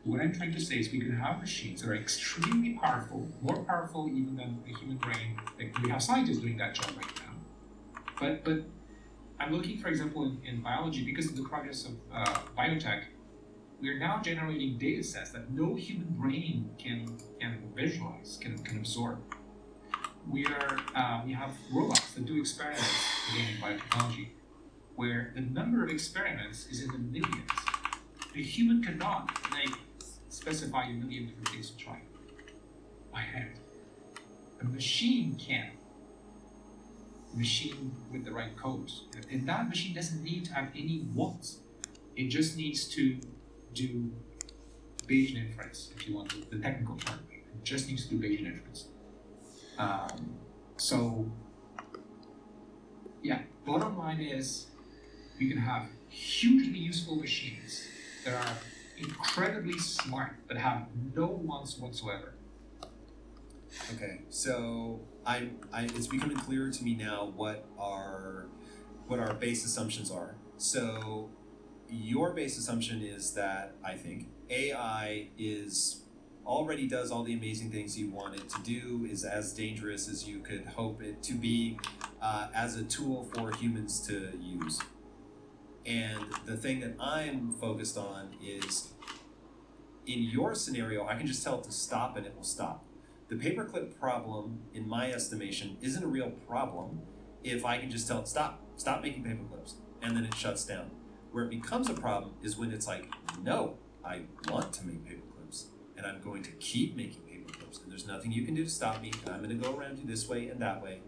What I'm trying to say is we could have machines that are extremely powerful, more powerful even than the human brain. Like we have scientists doing that job right now. But I'm looking, for example, in biology, because of the progress of biotech, we're now generating data sets that no human brain can visualize, can absorb. We have robots that do experiments, again, in biotechnology, where the number of experiments is in the millions. A human cannot specify a million different things to try by hand. A machine can. A machine with the right code. And that machine doesn't need to have any wants. It just needs to do Bayesian inference, if you want the technical term. It just needs to do Bayesian inference. So, yeah, bottom line is we can have hugely useful machines that are incredibly smart, but have no wants whatsoever. Okay, so it's becoming clearer to me now what our base assumptions are. So your base assumption is that, I think, AI already does all the amazing things you want it to do, is as dangerous as you could hope it to be, as a tool for humans to use. And the thing that I'm focused on is, in your scenario, I can just tell it to stop and it will stop. The paperclip problem, in my estimation, isn't a real problem if I can just tell it, stop making paperclips, and then it shuts down. Where it becomes a problem is when it's like, no, I want to make paperclips, and I'm going to keep making paperclips, and there's nothing you can do to stop me, and I'm going to go around you this way and that way.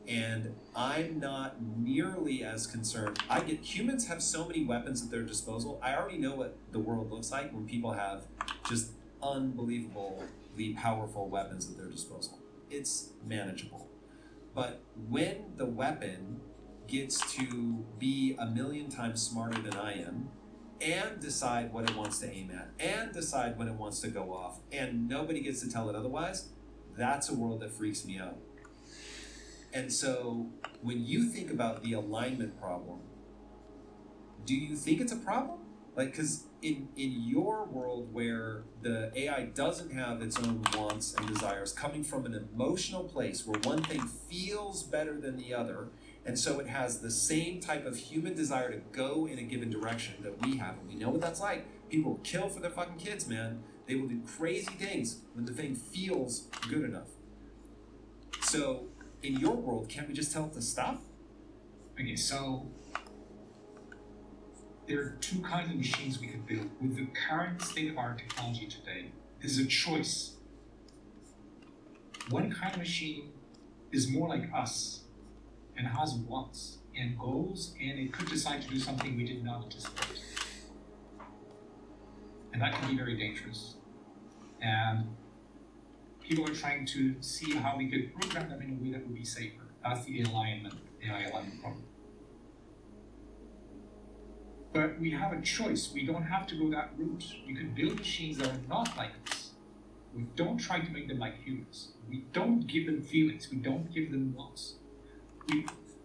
And I'm not nearly as concerned. Humans have so many weapons at their disposal. I already know what the world looks like when people have just unbelievably powerful weapons at their disposal. It's manageable. But when the weapon gets to be a million times smarter than I am, and decide what it wants to aim at, and decide when it wants to go off, and nobody gets to tell it otherwise, that's a world that freaks me out. And so when you think about the alignment problem, do you think it's a problem? Because in your world where the AI doesn't have its own wants and desires, coming from an emotional place where one thing feels better than the other, and so it has the same type of human desire to go in a given direction that we have, and we know what that's like. People will kill for their fucking kids, man. They will do crazy things when the thing feels good enough. So in your world, can't we just tell it to stop? Okay, so there are two kinds of machines we could build. With the current state of our technology today, there's a choice. One kind of machine is more like us and has wants and goals, and it could decide to do something we did not anticipate. And that can be very dangerous. And people are trying to see how we could program them in a way that would be safer. That's the AI alignment problem. But we have a choice. We don't have to go that route. We could build machines that are not like us. We don't try to make them like humans. We don't give them feelings. We don't give them wants.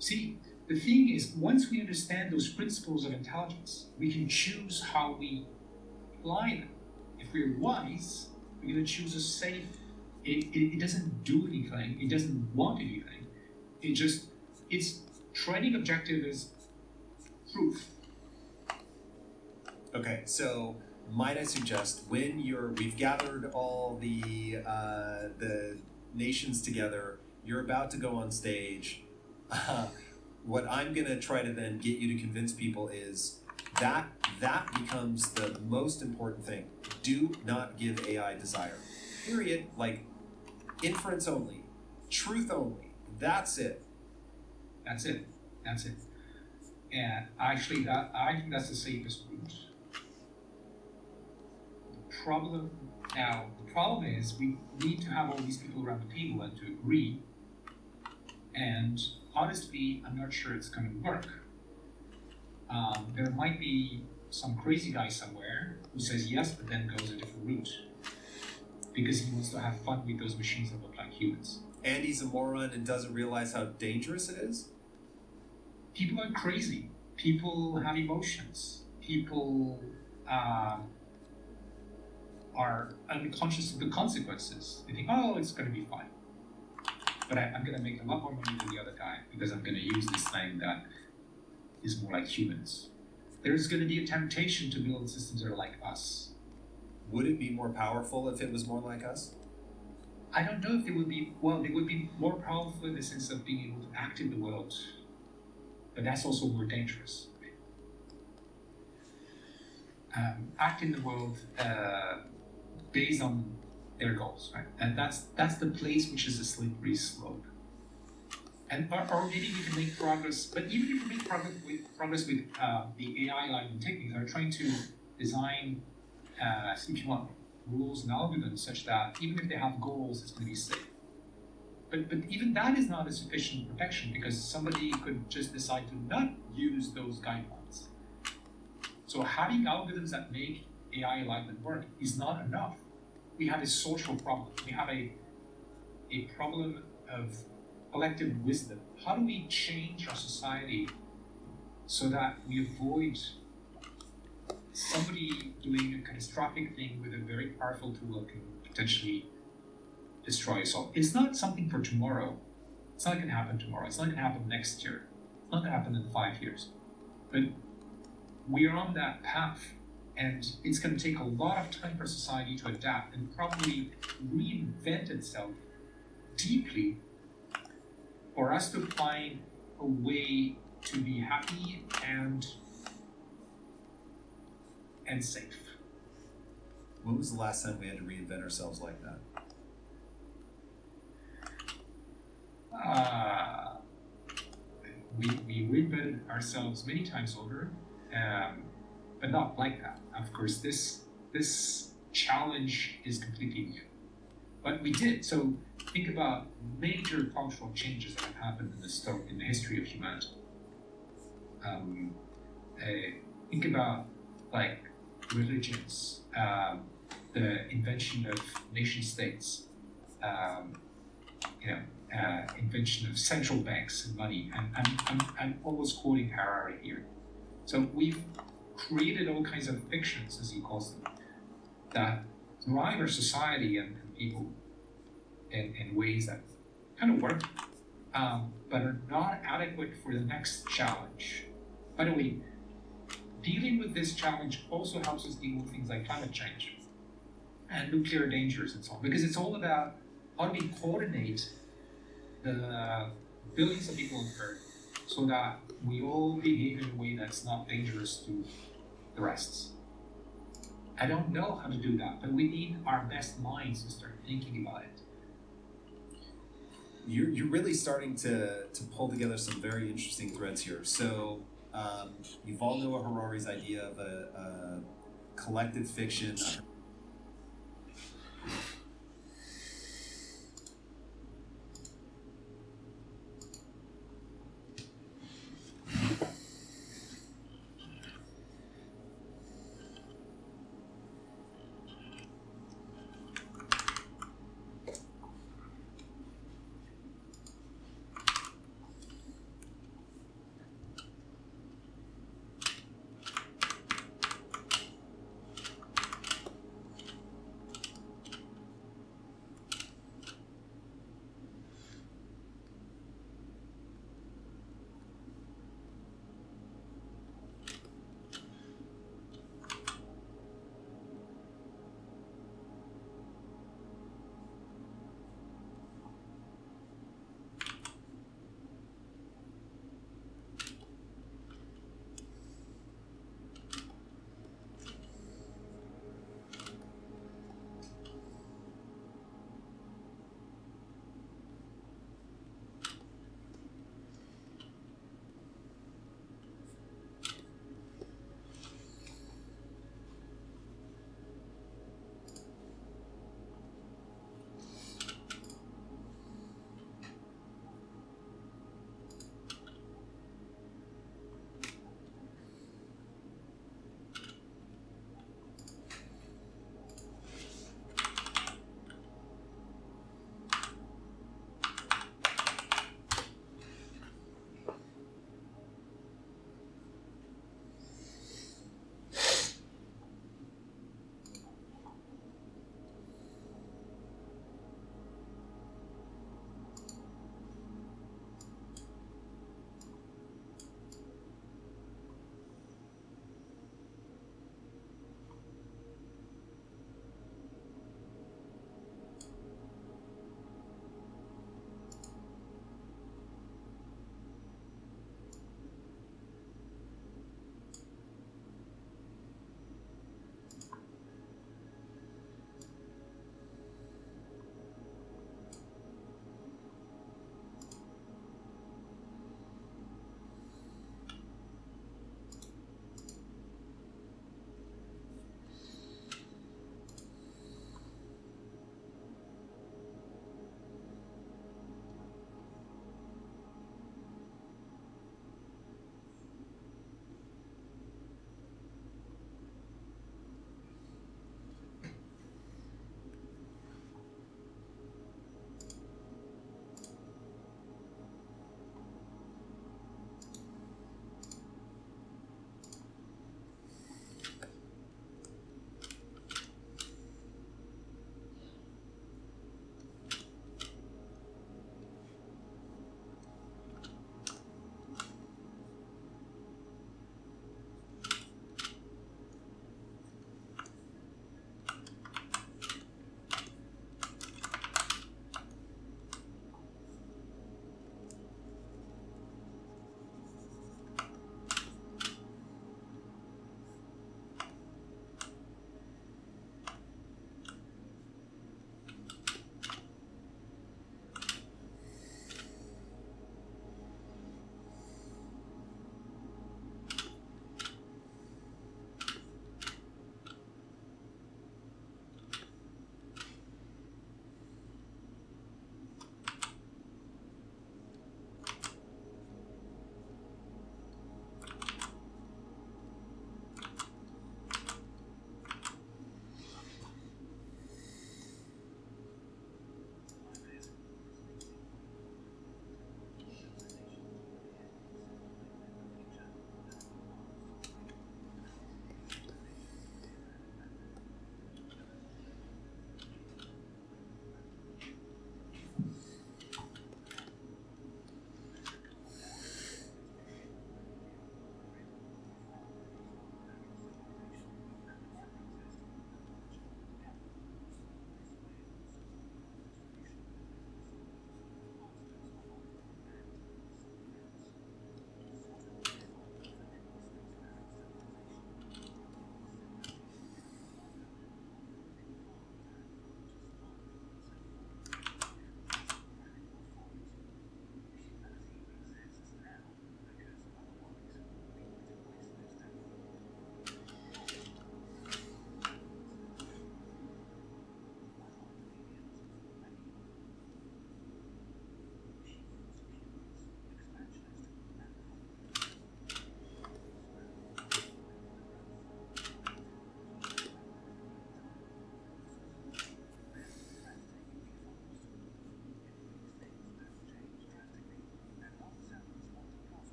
See, the thing is, once we understand those principles of intelligence, we can choose how we apply them. If we're wise, we're going to choose a safe. It doesn't do anything. It doesn't want anything. Its training objective is proof. Okay, so might I suggest, when we've gathered all the nations together, you're about to go on stage. What I'm gonna try to then get you to convince people is that becomes the most important thing. Do not give AI desire. Period. Inference only, truth only. That's it. That's it. And actually, I think that's the safest route. The problem is we need to have all these people around the table and to agree. And honestly, I'm not sure it's going to work. There might be some crazy guy somewhere who says yes, but then goes a different route because he wants to have fun with those machines that look like humans. And he's a moron and doesn't realize how dangerous it is? People are crazy. People have emotions. People are unconscious of the consequences. They think, oh, it's going to be fine. But I'm going to make a lot more money than the other guy because I'm going to use this thing that is more like humans. There's going to be a temptation to build systems that are like us. Would it be more powerful if it was more like us? I don't know if they would be, well, they would be more powerful in the sense of being able to act in the world, but that's also more dangerous. Act in the world based on their goals, right? And that's the place which is a slippery slope. And or maybe we can make progress, but even if we make progress with the AI alignment techniques, are trying to design, if you want, rules and algorithms such that even if they have goals, it's going to be safe. But even that is not a sufficient protection because somebody could just decide to not use those guidelines. So having algorithms that make AI alignment work is not enough. We have a social problem. We have a problem of collective wisdom. How do we change our society so that we avoid somebody doing a catastrophic thing with a very powerful tool that can potentially destroy us all? It's not something for tomorrow. It's not going to happen tomorrow. It's not going to happen next year. It's not going to happen in 5 years. But we are on that path, and it's going to take a lot of time for society to adapt and probably reinvent itself deeply for us to find a way to be happy and safe. When was the last time we had to reinvent ourselves like that? We reinvented ourselves many times over, but not like that. Of course, this challenge is completely new, but we did. So think about major cultural changes that have happened in the history of humanity. Think about like religions, the invention of nation states, invention of central banks and money. And I'm almost quoting Harari here. So we've created all kinds of fictions, as he calls them, that drive our society and people in ways that kind of work, but are not adequate for the next challenge. By the way, dealing with this challenge also helps us deal with things like climate change and nuclear dangers and so on, because it's all about how do we coordinate the billions of people on Earth so that we all behave in a way that's not dangerous to the rest. I don't know how to do that, but we need our best minds to start thinking about it. You're really starting to pull together some very interesting threads here. So you all know Harari's idea of a collective fiction,